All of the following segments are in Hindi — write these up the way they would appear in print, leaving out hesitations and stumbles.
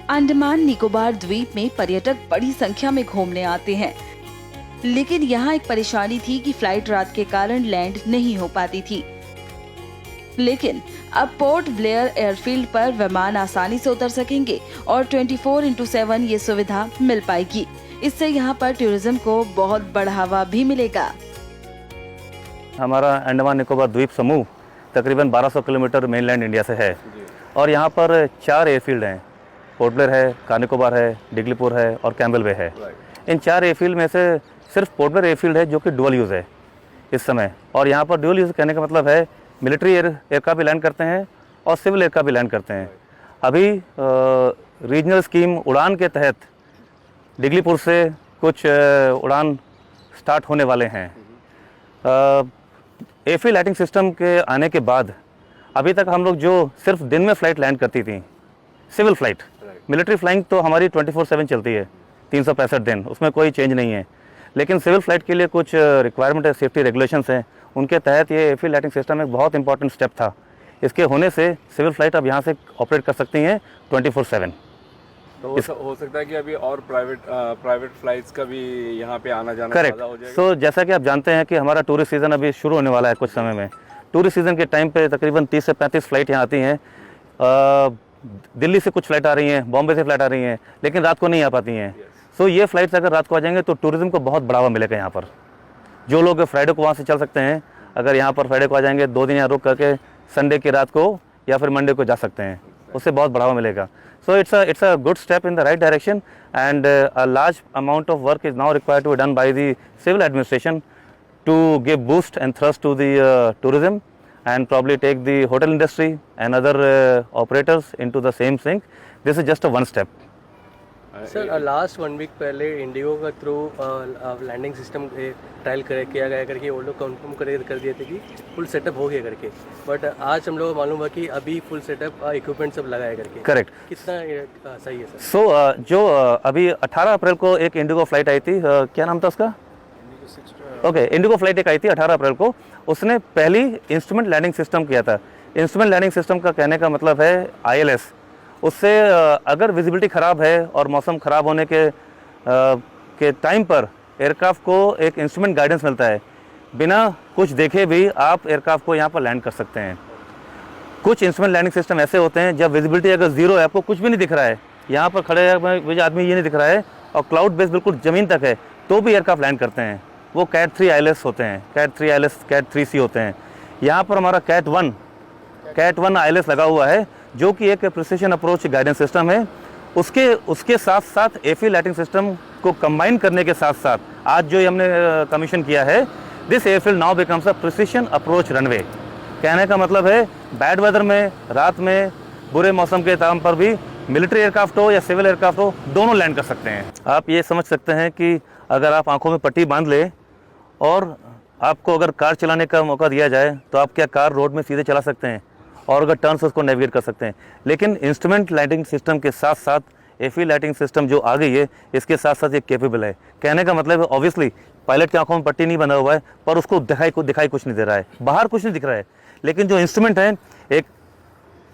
अंडमान निकोबार द्वीप में पर्यटक बड़ी संख्या में घूमने आते हैं, लेकिन यहाँ एक परेशानी थी कि फ्लाइट रात के कारण लैंड नहीं हो पाती थी। लेकिन अब पोर्ट ब्लेयर एयरफील्ड पर विमान आसानी से उतर सकेंगे और 24/7 ये सुविधा मिल पाएगी। इससे यहाँ पर टूरिज्म को बहुत बढ़ावा भी मिलेगा। हमारा अंडमान निकोबार द्वीप समूह तकरीबन 1200 किलोमीटर मेनलैंड इंडिया से है और यहाँ पर 4 एयरफील्ड हैं। पोर्ट ब्लेयर है, कार निकोबार है, डिगलीपुर है और कैम्पबेल बे है। इन 4 एयरफील्ड में से सिर्फ पोर्ट ब्लेयर एयरफील्ड है जो कि डुअल यूज़ है इस समय। और यहाँ पर डुअल यूज़ कहने का मतलब है मिलिट्री एयरक्राफ्ट भी लैंड करते हैं और सिविल एयरक्राफ्ट भी लैंड करते हैं। अभी रीजनल स्कीम उड़ान के तहत डिगलीपुर से कुछ उड़ान स्टार्ट होने वाले हैं। एयरफील्ड लाइटिंग सिस्टम के आने के बाद अभी तक हम लोग जो सिर्फ दिन में फ़्लाइट लैंड करती थी, सिविल फ़्लाइट, मिलिट्री फ्लाइंग तो हमारी 24/7 चलती है 365 दिन, उसमें कोई चेंज नहीं है। लेकिन सिविल फ़्लाइट के लिए कुछ रिक्वायरमेंट है, सेफ्टी रेगुलेशंस हैं, उनके तहत ये एयरफील्ड लाइटिंग सिस्टम एक बहुत इंपॉर्टेंट स्टेप था। इसके होने से सिविल फ़्लाइट अब यहाँ से ऑपरेट कर सकती हैं 24/7। तो हो सकता है कि अभी और प्राइवेट फ्लाइट्स का भी यहाँ पे आना जाना करेक्ट। ज़्यादा हो जाएगा। सो जैसा कि आप जानते हैं कि हमारा टूरिस्ट सीज़न अभी शुरू होने वाला है कुछ समय में। टूरिस्ट सीज़न के टाइम पे तकरीबन 30 से 35 फ़्लाइट यहाँ आती हैं। दिल्ली से कुछ फ़्लाइट आ रही हैं, बॉम्बे से फ़्लाइट आ रही हैं, लेकिन रात को नहीं आ पाती हैं। सो ये फ़्लाइट्स अगर रात को आ जाएंगे तो टूरिज़्म को बहुत बढ़ावा मिलेगा यहाँ पर। जो लोग फ्राइडे को वहाँ से चल सकते हैं, अगर यहाँ पर फ्राइडे को आ जाएंगे, 2 दिन यहाँ रुक करके संडे की रात को या फिर मंडे को जा सकते हैं, उससे बहुत बढ़ावा मिलेगा। So it's a good step in the right direction, and a large amount of work is now required to be done by the civil administration to give boost and thrust to the tourism and probably take the hotel industry and other operators into the same sync. This is just a one step. Sir last 1 week पहले इंडिगो का थ्रू लैंडिंग सिस्टम ट्रायल किया गया करके वो लोग कंफर्म कर दिए थे कि फुल सेटअप हो गया करके, बट आज हम लोग को मालूम हुआ कि अभी फुल सेटअप इक्विपमेंट सब लगाया करके। करेक्ट। कितना सही है सर? सो जो अभी 18 अप्रैल को एक इंडिगो फ्लाइट आई थी, क्या नाम था उसका? ओके, इंडिगो फ्लाइट एक आई थी 18 अप्रैल को। उसने पहली इंस्ट्रूमेंट लैंडिंग सिस्टम किया था। इंस्ट्रूमेंट लैंडिंग सिस्टम का कहने का मतलब है ILS। उससे अगर विजिबिलिटी ख़राब है और मौसम ख़राब होने के टाइम पर एयरक्राफ्ट को एक इंस्ट्रूमेंट गाइडेंस मिलता है। बिना कुछ देखे भी आप एयरक्राफ्ट को यहाँ पर लैंड कर सकते हैं। कुछ इंस्ट्रूमेंट लैंडिंग सिस्टम ऐसे होते हैं जब विजिबिलिटी अगर ज़ीरो है, आपको कुछ भी नहीं दिख रहा है, यहाँ पर खड़े मुझे आदमी ये नहीं दिख रहा है और क्लाउड बेस बिल्कुल ज़मीन तक है, तो भी एयरक्राफ्ट लैंड करते हैं। वो कैट 3 ILS होते हैं, कैट 3 ILS, कैट 3C होते हैं। यहाँ पर हमारा कैट 1 ILS लगा हुआ है जो कि एक प्रिसिशन अप्रोच गाइडेंस सिस्टम है। उसके साथ साथ एयरफील्ड लाइटिंग सिस्टम को कंबाइन करने के साथ साथ आज जो हमने कमीशन किया है, this airfield now becomes a precision approach runway. कहने का मतलब है बैड वेदर में, रात में, बुरे मौसम के टाइम पर भी मिलिट्री एयरक्राफ्ट हो या सिविल एयरक्राफ्ट हो, दोनों लैंड कर सकते हैं। आप ये समझ सकते हैं कि अगर आप आंखों में पट्टी बांध ले और आपको अगर कार चलाने का मौका दिया जाए तो आप क्या कार रोड में सीधे चला सकते हैं और अगर टर्न्स उसको नेविगेट कर सकते हैं। लेकिन इंस्ट्रूमेंट लाइटिंग सिस्टम के साथ साथ एयरफील्ड लाइटिंग सिस्टम जो आ गई है, इसके साथ साथ ये कैपेबल है। कहने का मतलब है ऑब्वियसली पायलट की आंखों में पट्टी नहीं बना हुआ है, पर उसको दिखाई कुछ नहीं दे रहा है, बाहर कुछ नहीं दिख रहा है, लेकिन जो इंस्ट्रूमेंट है एक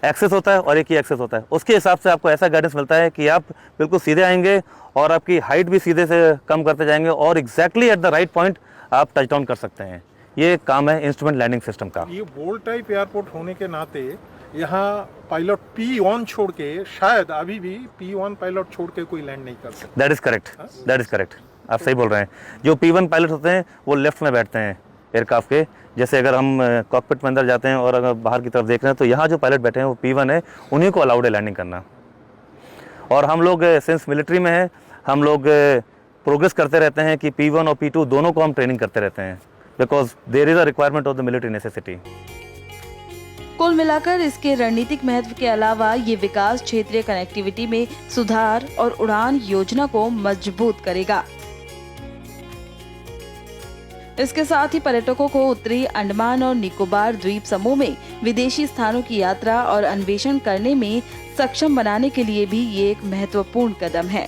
एक्सेस होता है और एक ही एक्सेस होता है। उसके हिसाब से आपको ऐसा गाइडेंस मिलता है कि आप बिल्कुल सीधे आएंगे और आपकी हाइट भी सीधे से कम करते जाएंगे और exactly at the right point आप टच डाउन कर सकते हैं। ये काम है इंस्ट्रूमेंट लैंडिंग सिस्टम का। ये बोल्ट टाइप एयरपोर्ट होने के नाते यहाँ पायलट P1 छोड़ के, शायद अभी भी P1 पायलट छोड़ के कोई लैंड नहीं कर सकता। दैट इज़ करेक्ट, आप सही बोल रहे हैं। जो P1 पायलट होते हैं वो लेफ्ट में बैठते हैं एयरक्राफ्ट के। जैसे अगर हम कॉकपिट में अंदर जाते हैं और अगर बाहर की तरफ देख रहे हैं तो यहाँ जो पायलट बैठे हैं वो P1 है, उन्हीं को अलाउड है लैंडिंग करना। और हम लोग सिंस मिलिट्री में है, हम लोग प्रोग्रेस करते रहते हैं कि P1 और P2 दोनों को हम ट्रेनिंग करते रहते हैं, because there is a requirement of the military necessity. कुल मिलाकर इसके रणनीतिक महत्व के अलावा ये विकास क्षेत्रीय कनेक्टिविटी में सुधार और उड़ान योजना को मजबूत करेगा। इसके साथ ही पर्यटकों को उत्तरी अंडमान और निकोबार द्वीप समूह में विदेशी स्थानों की यात्रा और अन्वेषण करने में सक्षम बनाने के लिए भी ये एक महत्वपूर्ण कदम है।